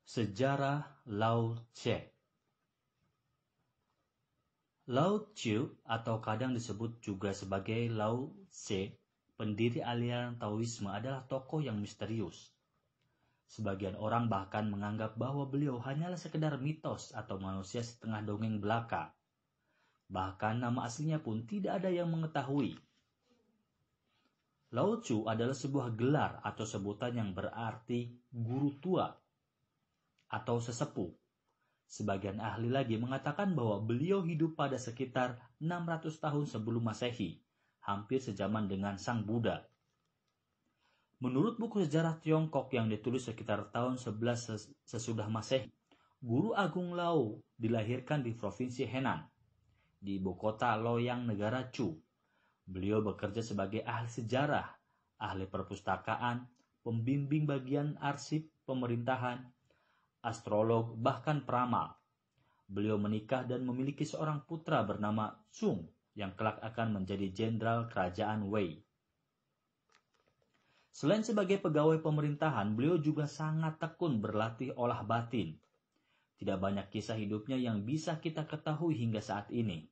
Sejarah Lao Tse. Lao Tzu atau kadang disebut juga sebagai Lao Tse, pendiri aliran Taoisme, adalah tokoh yang misterius. Sebagian orang bahkan menganggap bahwa beliau hanyalah sekedar mitos atau manusia setengah dongeng belaka. Bahkan nama aslinya pun tidak ada yang mengetahui. Lao Tzu adalah sebuah gelar atau sebutan yang berarti guru tua atau sesepuh. Sebagian ahli lagi mengatakan bahwa beliau hidup pada sekitar 600 tahun sebelum Masehi, hampir sejaman dengan Sang Buddha. Menurut buku sejarah Tiongkok yang ditulis sekitar tahun 11 sesudah Masehi, Guru Agung Lao dilahirkan di Provinsi Henan, di ibu kota Loyang, negara Chu. Beliau bekerja sebagai ahli sejarah, ahli perpustakaan, pembimbing bagian arsip pemerintahan, astrolog, bahkan peramal. Beliau menikah dan memiliki seorang putra bernama Sung yang kelak akan menjadi jenderal kerajaan Wei. Selain sebagai pegawai pemerintahan, beliau juga sangat tekun berlatih olah batin. Tidak banyak kisah hidupnya yang bisa kita ketahui hingga saat ini.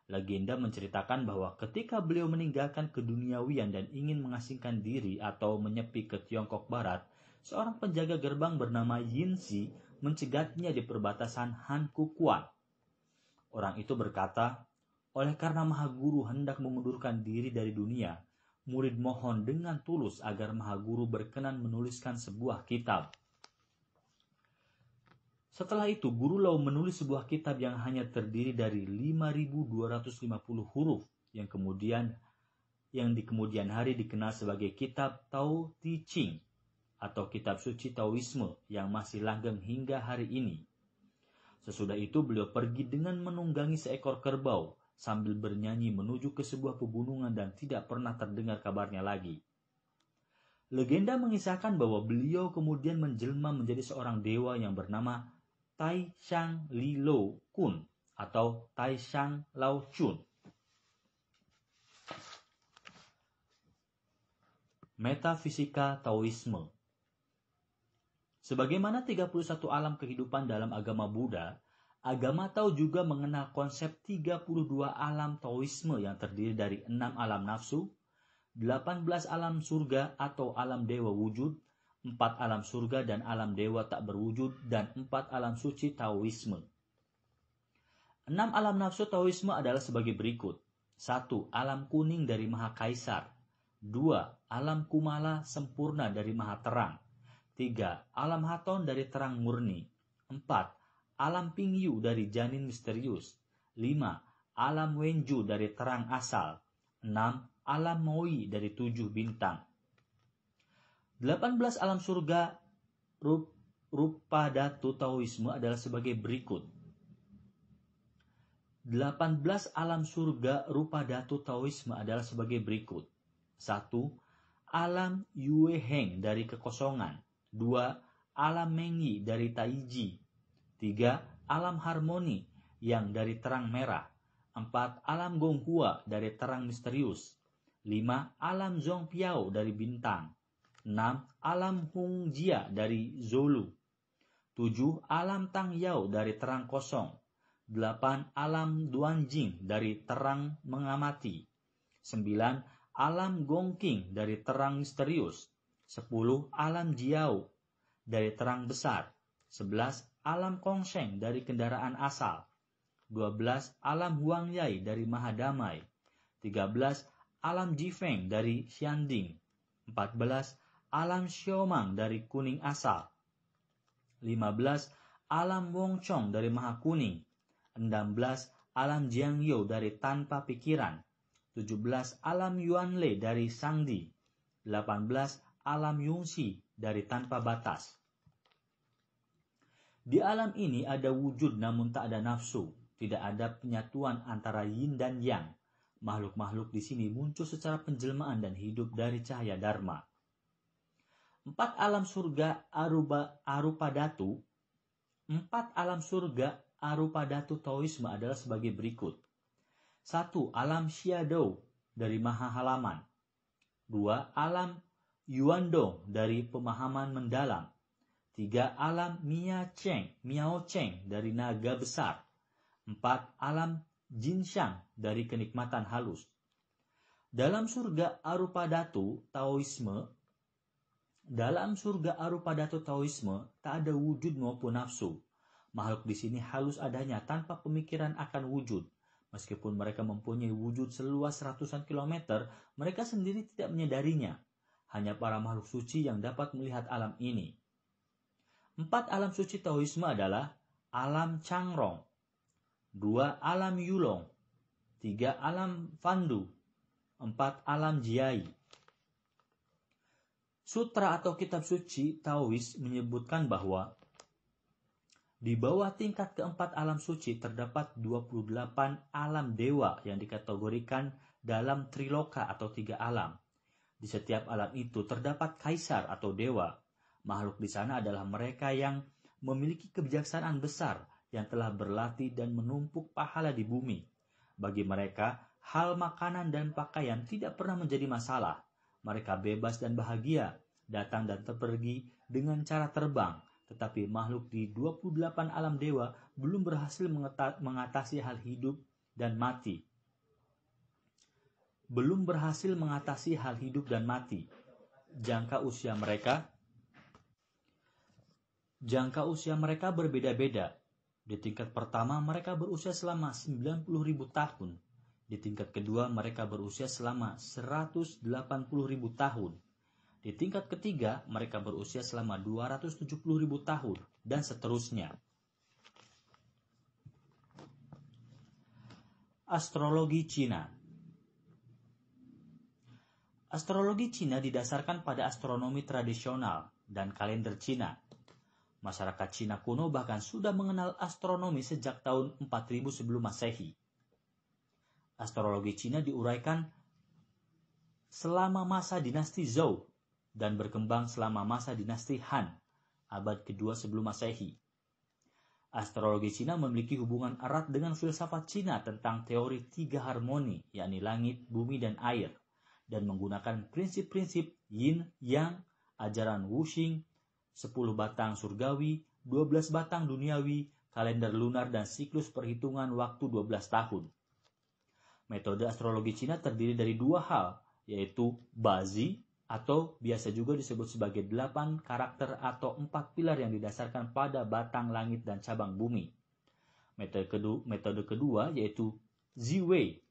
Legenda menceritakan bahwa ketika beliau meninggalkan keduniawian dan ingin mengasingkan diri atau menyepi ke Tiongkok Barat, seorang penjaga gerbang bernama Yin Xi mencegatnya di perbatasan Han Kukuan. Orang itu berkata, oleh karena Maha Guru hendak mengundurkan diri dari dunia, murid mohon dengan tulus agar Maha Guru berkenan menuliskan sebuah kitab. Setelah itu, Guru Lao menulis sebuah kitab yang hanya terdiri dari 5.250 huruf yang di kemudian hari dikenal sebagai kitab Tao Te Ching atau kitab suci Taoisme yang masih langgeng hingga hari ini. Sesudah itu beliau pergi dengan menunggangi seekor kerbau sambil bernyanyi menuju ke sebuah pegunungan dan tidak pernah terdengar kabarnya lagi. Legenda mengisahkan bahwa beliau kemudian menjelma menjadi seorang dewa yang bernama Tai Shang Li Lo Kun atau Tai Shang Lao Chun. Metafisika Taoisme. Sebagaimana 31 alam kehidupan dalam agama Buddha, agama Tao juga mengenal konsep 32 alam Taoisme yang terdiri dari 6 alam nafsu, 18 alam surga atau alam dewa wujud, 4 alam surga dan alam dewa tak berwujud, dan 4 alam suci Taoisme. 6 alam nafsu Taoisme adalah sebagai berikut. 1. Alam kuning dari Maha Kaisar. 2. Alam kumala sempurna dari Maha Terang. 3. Alam haton dari terang murni. 4. Alam pingyu dari janin misterius. 5. Alam wenju dari terang asal. 6. Alam moi dari 7 bintang. 18 alam surga rupa datu Taoisme adalah sebagai berikut. 18 alam surga rupa datu Taoisme adalah sebagai berikut. 1. Alam Yue Heng dari kekosongan. 2. Alam Mengi dari Taiji. 3. Alam harmoni yang dari terang merah. 4. Alam Gonghua dari terang misterius. 5. Alam Zhongpiao dari bintang. 6. Alam Hongjia dari Zolu. 7. Alam Tangyao dari terang kosong. 8. Alam Duanjing dari terang mengamati. 9. Alam Gongking dari terang misterius. 10. Alam Jiao dari terang besar. 11. Alam Kongseng dari kendaraan asal. 12. Alam Huangyai dari Mahadamai. 13. Alam Jifeng dari Xianding. 14. Alam Xiaomang dari kuning asal. 15. Alam Wongchong dari Maha Kuning. 16. Alam Jiangyo dari tanpa pikiran. 17. Alam Yuanle dari Sangdi. 18. Alam Yungxi dari tanpa batas. Di alam ini ada wujud namun tak ada nafsu. Tidak ada penyatuan antara yin dan yang. Makhluk-makhluk di sini muncul secara penjelmaan dan hidup dari cahaya dharma. 4 alam surga arupa datu. 4 alam surga arupa datu Taoisme adalah sebagai berikut. 1. Alam Xiadou dari Maha Halaman. 2. Alam Yuandong dari pemahaman mendalam. 3. Alam Miao Cheng dari naga besar. 4. Alam Jinshan dari kenikmatan halus. Dalam surga arupa datu Taoisme, tak ada wujud maupun nafsu. Makhluk di sini halus adanya tanpa pemikiran akan wujud. Meskipun mereka mempunyai wujud seluas ratusan kilometer, mereka sendiri tidak menyadarinya. Hanya para makhluk suci yang dapat melihat alam ini. 4 alam suci Taoisme adalah alam Changrong, 2 alam Yulong, 3 alam Fandu, 4 alam Jiai. Sutra atau kitab suci Taois menyebutkan bahwa di bawah tingkat keempat alam suci terdapat 28 alam dewa yang dikategorikan dalam triloka atau 3 alam. Di setiap alam itu terdapat kaisar atau dewa. Makhluk di sana adalah mereka yang memiliki kebijaksanaan besar yang telah berlatih dan menumpuk pahala di bumi. Bagi mereka, hal makanan dan pakaian tidak pernah menjadi masalah. Mereka bebas dan bahagia, datang dan pergi dengan cara terbang. Tetapi makhluk di 28 alam dewa belum berhasil mengatasi hal hidup dan mati. Jangka usia mereka berbeda-beda. Di tingkat pertama mereka berusia selama 90.000 tahun. Di tingkat kedua mereka berusia selama 180.000 tahun. Di tingkat ketiga mereka berusia selama 270.000 tahun dan seterusnya. Astrologi Cina. Astrologi Cina didasarkan pada astronomi tradisional dan kalender Cina. Masyarakat Cina kuno bahkan sudah mengenal astronomi sejak tahun 4000 sebelum Masehi. Astrologi Cina diuraikan selama masa dinasti Zhou dan berkembang selama masa dinasti Han, abad kedua sebelum Masehi. Astrologi Cina memiliki hubungan erat dengan filsafat Cina tentang teori 3 harmoni, yakni langit, bumi, dan air, dan menggunakan prinsip-prinsip yin, yang, ajaran Wuxing, 10 batang surgawi, 12 batang duniawi, kalender lunar, dan siklus perhitungan waktu 12 tahun. Metode astrologi Cina terdiri dari 2 hal, yaitu Bazi, atau biasa juga disebut sebagai 8 karakter atau 4 pilar yang didasarkan pada batang langit dan cabang bumi. Metode kedua yaitu Ziwei,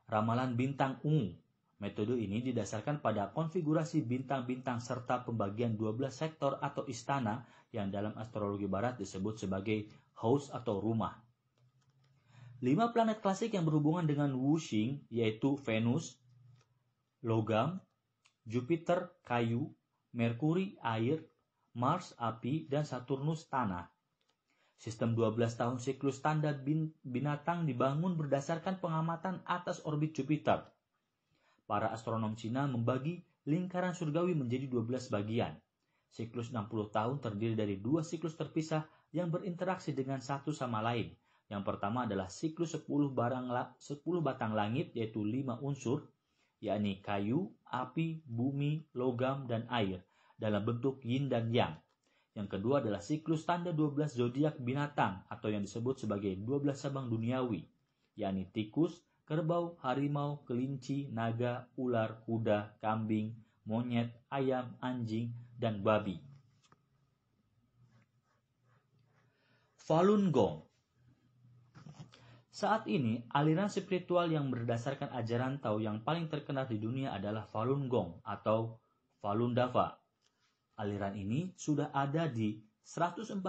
ramalan bintang ungu. Metode ini didasarkan pada konfigurasi bintang-bintang serta pembagian 12 sektor atau istana yang dalam astrologi barat disebut sebagai house atau rumah. 5 planet klasik yang berhubungan dengan Wuxing yaitu Venus, logam, Jupiter, kayu, Merkuri, air, Mars, api, dan Saturnus, tanah. Sistem 12 tahun siklus tanda binatang dibangun berdasarkan pengamatan atas orbit Jupiter. Para astronom Cina membagi lingkaran surgawi menjadi 12 bagian. Siklus 60 tahun terdiri dari 2 siklus terpisah yang berinteraksi dengan satu sama lain. Yang pertama adalah siklus 10 batang langit yaitu 5 unsur, yakni kayu, api, bumi, logam, dan air dalam bentuk yin dan yang. Yang kedua adalah siklus tanda 12 zodiak binatang atau yang disebut sebagai 12 cabang duniawi, yakni tikus, kerbau, harimau, kelinci, naga, ular, kuda, kambing, monyet, ayam, anjing, dan babi. Falun Gong. Saat ini, aliran spiritual yang berdasarkan ajaran Tao yang paling terkenal di dunia adalah Falun Gong atau Falun Dafa. Aliran ini sudah ada di 144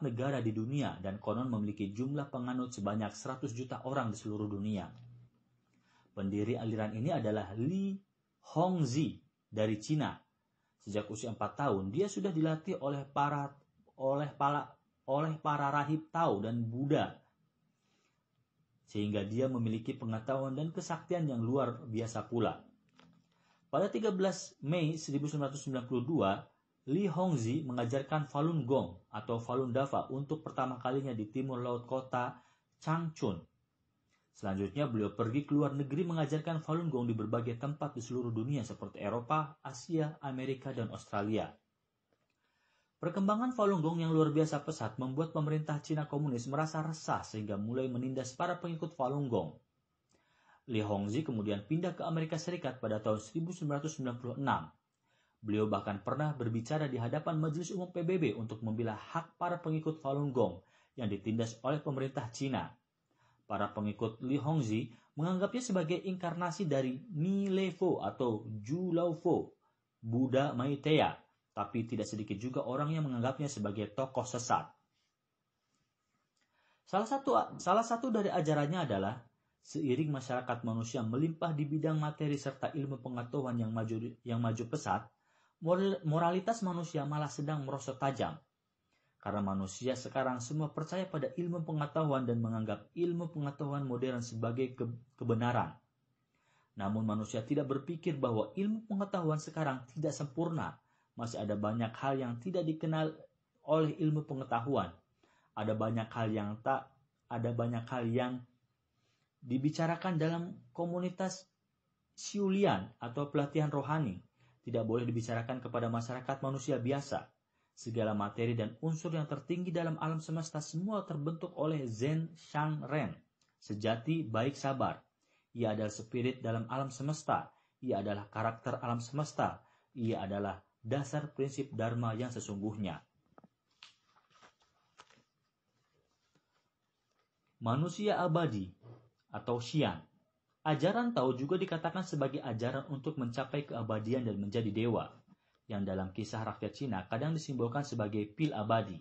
negara di dunia dan konon memiliki jumlah penganut sebanyak 100 juta orang di seluruh dunia. Pendiri aliran ini adalah Li Hongzhi dari Cina. Sejak usia 4 tahun, dia sudah dilatih oleh para rahib Tao dan Buddha, sehingga dia memiliki pengetahuan dan kesaktian yang luar biasa pula. Pada 13 Mei 1992, Li Hongzhi mengajarkan Falun Gong atau Falun Dafa untuk pertama kalinya di timur laut kota Changchun. Selanjutnya beliau pergi ke luar negeri mengajarkan Falun Gong di berbagai tempat di seluruh dunia seperti Eropa, Asia, Amerika, dan Australia. Perkembangan Falun Gong yang luar biasa pesat membuat pemerintah Cina komunis merasa resah sehingga mulai menindas para pengikut Falun Gong. Li Hongzhi kemudian pindah ke Amerika Serikat pada tahun 1996. Beliau bahkan pernah berbicara di hadapan Majelis Umum PBB untuk membela hak para pengikut Falun Gong yang ditindas oleh pemerintah Cina. Para pengikut Li Hongzhi menganggapnya sebagai inkarnasi dari Mi Le Fo atau Ju Lao Fo, Buddha Maitreya, tapi tidak sedikit juga orang yang menganggapnya sebagai tokoh sesat. Salah satu dari ajarannya adalah seiring masyarakat manusia melimpah di bidang materi serta ilmu pengetahuan yang maju pesat, moralitas manusia malah sedang merosot tajam. Karena manusia sekarang semua percaya pada ilmu pengetahuan dan menganggap ilmu pengetahuan modern sebagai kebenaran. Namun manusia tidak berpikir bahwa ilmu pengetahuan sekarang tidak sempurna. Masih ada banyak hal yang tidak dikenal oleh ilmu pengetahuan. Ada banyak hal yang dibicarakan dalam komunitas Siulian atau pelatihan rohani. Tidak boleh dibicarakan kepada masyarakat manusia biasa. Segala materi dan unsur yang tertinggi dalam alam semesta semua terbentuk oleh Zen Shang Ren. Sejati baik sabar. Ia adalah spirit dalam alam semesta. Ia adalah karakter alam semesta. Ia adalah dasar prinsip Dharma yang sesungguhnya. Manusia abadi atau Xian. Ajaran Tao juga dikatakan sebagai ajaran untuk mencapai keabadian dan menjadi dewa, yang dalam kisah rakyat Cina kadang disimbolkan sebagai pil abadi.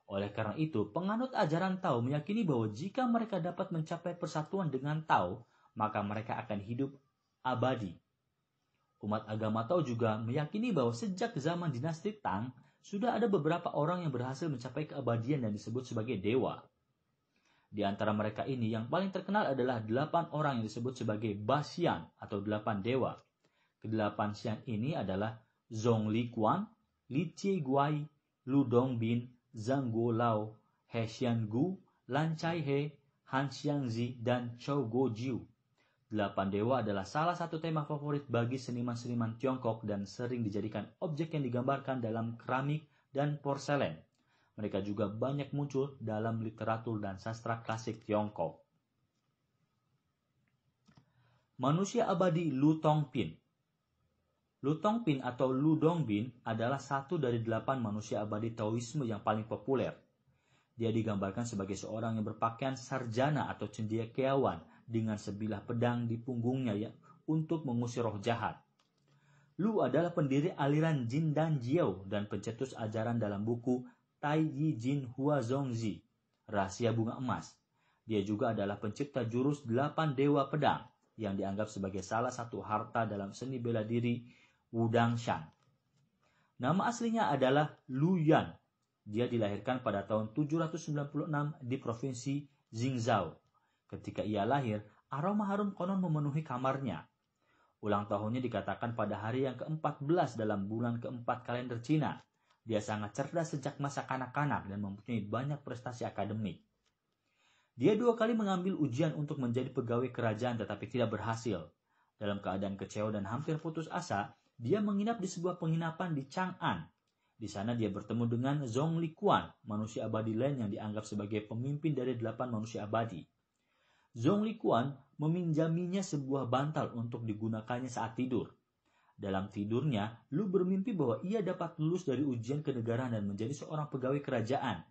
Oleh karena itu, penganut ajaran Tao meyakini bahwa jika mereka dapat mencapai persatuan dengan Tao, maka mereka akan hidup abadi. Umat agama Tao juga meyakini bahwa sejak zaman dinasti Tang, sudah ada beberapa orang yang berhasil mencapai keabadian dan disebut sebagai dewa. Di antara mereka ini, yang paling terkenal adalah 8 orang yang disebut sebagai Basian atau 8 dewa. Ke-8 Xian ini adalah Zhong Liquan, Li Chiguai, Lu Dongbin, Zhang Guolao, He Xiangu, Lan Chaihe, Han Xiangzi, dan Chou Guojiu. 8 dewa adalah salah satu tema favorit bagi seniman-seniman Tiongkok dan sering dijadikan objek yang digambarkan dalam keramik dan porselen. Mereka juga banyak muncul dalam literatur dan sastra klasik Tiongkok. Manusia abadi Lu Tongpin. Lu Tongpin atau Lu Dongbin adalah satu dari 8 manusia abadi Taoisme yang paling populer. Dia digambarkan sebagai seorang yang berpakaian sarjana atau cendekiawan dengan sebilah pedang di punggungnya untuk mengusir roh jahat. Lu adalah pendiri aliran Jin dan Jiao dan pencetus ajaran dalam buku Tai Yi Jin Hua Zongzi, Rahasia Bunga Emas. Dia juga adalah pencipta jurus 8 Dewa Pedang yang dianggap sebagai salah satu harta dalam seni bela diri Wudang Shan. Nama aslinya adalah Lu Yan. Dia dilahirkan pada tahun 796 di provinsi Jingzhou. Ketika ia lahir, aroma harum konon memenuhi kamarnya. Ulang tahunnya dikatakan pada hari yang ke-14 dalam bulan ke-4 kalender Cina. Dia sangat cerdas sejak masa kanak-kanak dan mempunyai banyak prestasi akademik. Dia 2 kali mengambil ujian untuk menjadi pegawai kerajaan tetapi tidak berhasil. Dalam keadaan kecewa dan hampir putus asa, dia menginap di sebuah penginapan di Chang'an. Di sana dia bertemu dengan Zhong Liquan, manusia abadi lain yang dianggap sebagai pemimpin dari 8 manusia abadi. Zhong Liquan meminjaminya sebuah bantal untuk digunakannya saat tidur. Dalam tidurnya, Lu bermimpi bahwa ia dapat lulus dari ujian kenegaraan dan menjadi seorang pegawai kerajaan.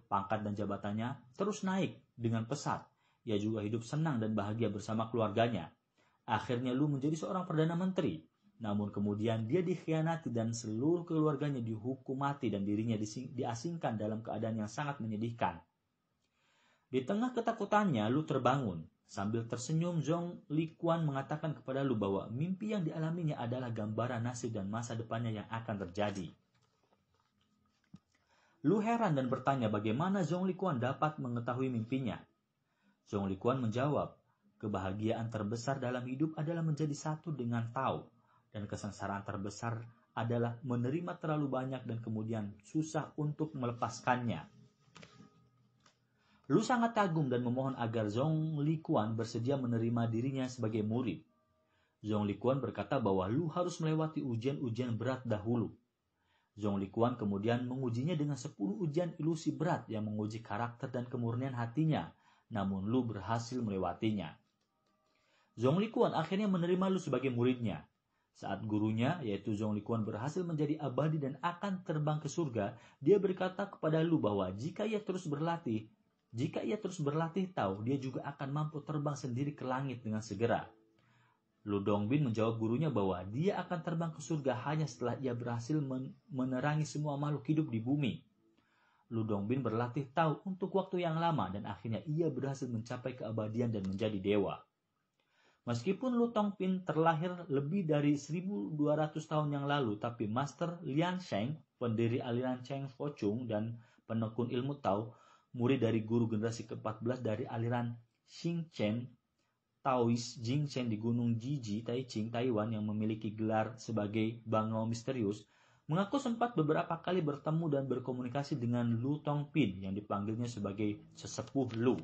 Pangkat dan jabatannya terus naik dengan pesat. Ia juga hidup senang dan bahagia bersama keluarganya. Akhirnya Lu menjadi seorang perdana menteri. Namun kemudian dia dikhianati dan seluruh keluarganya dihukum mati dan dirinya diasingkan dalam keadaan yang sangat menyedihkan. Di tengah ketakutannya, Lu terbangun. Sambil tersenyum, Zhong Liquan mengatakan kepada Lu bahwa mimpi yang dialaminya adalah gambaran nasib dan masa depannya yang akan terjadi. Lu heran dan bertanya bagaimana Zhong Liquan dapat mengetahui mimpinya. Zhong Liquan menjawab, kebahagiaan terbesar dalam hidup adalah menjadi satu dengan Tao, dan kesengsaraan terbesar adalah menerima terlalu banyak dan kemudian susah untuk melepaskannya. Lu sangat kagum dan memohon agar Zhong Liquan bersedia menerima dirinya sebagai murid. Zhong Liquan berkata bahwa Lu harus melewati ujian-ujian berat dahulu. Zhong Likuan kemudian mengujinya dengan 10 ujian ilusi berat yang menguji karakter dan kemurnian hatinya, namun Lu berhasil melewatinya. Zhong Likuan akhirnya menerima Lu sebagai muridnya. Saat gurunya, yaitu Zhong Likuan, berhasil menjadi abadi dan akan terbang ke surga, dia berkata kepada Lu bahwa jika ia terus berlatih tahu dia juga akan mampu terbang sendiri ke langit dengan segera. Lu Dongbin menjawab gurunya bahwa dia akan terbang ke surga hanya setelah ia berhasil menerangi semua makhluk hidup di bumi. Lu Dongbin berlatih tahu untuk waktu yang lama dan akhirnya ia berhasil mencapai keabadian dan menjadi dewa. Meskipun Lu Tongpin terlahir lebih dari 1200 tahun yang lalu, tapi Master Lian Sheng, pendiri aliran Cheng Focung dan penekun ilmu Tao, murid dari guru generasi ke-14 dari aliran Xingchen Taois Jingchen di Gunung Jiji, Taiching, Taiwan, yang memiliki gelar sebagai Bangau Misterius, mengaku sempat beberapa kali bertemu dan berkomunikasi dengan Lu Tongpin yang dipanggilnya sebagai sesepuh Lu.